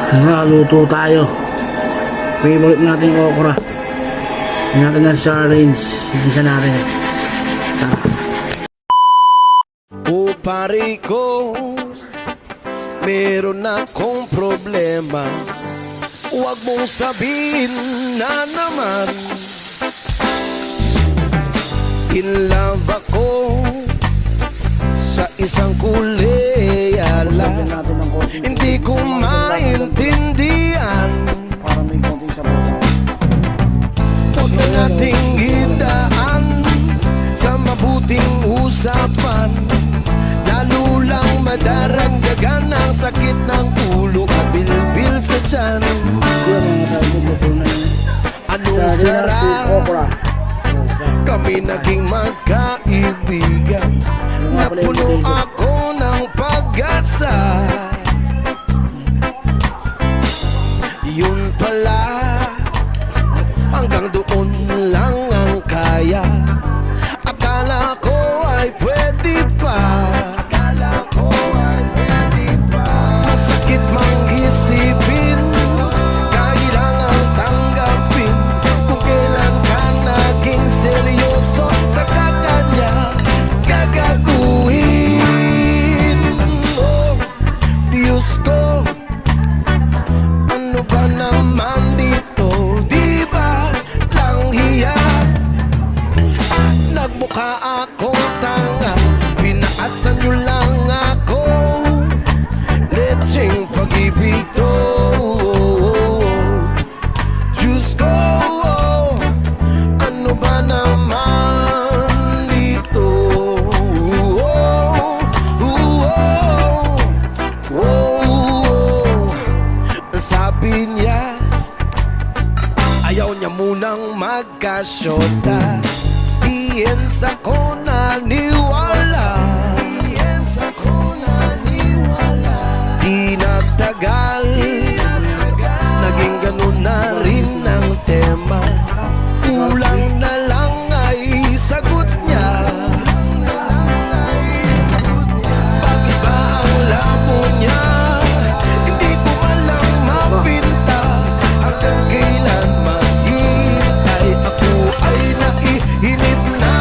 Luto tayo. Favorite natin okra. Hindi natin na sa range. Igisa natin. Tara. O pare ko, meron akong problema. Huwag mong sabihin na naman in love ako sa isang kuleyala. Hindi ko maintindihan. Para may konting sabaw tayo. Huwag na nating idaan sa mabuting usapan. Lalo lang madaragdagan ang sakit ng ulo at bilbil sa tiyan. Anong sarap kami naging magkaibigan. Napuno ako ng pag-asa. Yun pala, hanggang doon lang ang kaya. Akala ko ay pwede pa. Akala ko ay pwede pa. Masakit mang isipin, kailangan tanggapin kung kailan ka naging seryoso sa kakanya gagaguhin. Oh, Diyos ko, ano ba naman dito? Di ba lang hiya? Nagmukha akong tanga, pinaasan nyo lang ako. Lecheng pag-ibig to. Diyos ko, ano ba naman dito? Sabi niya, ayaw niya munang magkasyota. Iyensa ko naniwala. Iyensa ko naniwala. Di nagtagal, naging ganun na rin ang tema. Kulang na lang ay sagot niya. Bakit ba ang labo niya? Hindi ko malang mapinta. Hanggang kailan maghihintay? Ako ay naiinip na.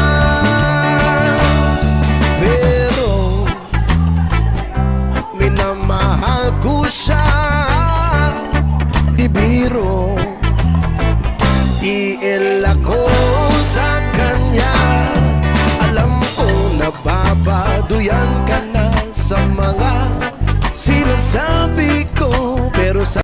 Pero minamahal ko siya. Di biro, iil ako sa kanya. Alam ko nababaduyan ka na sa mga sinasabi ko.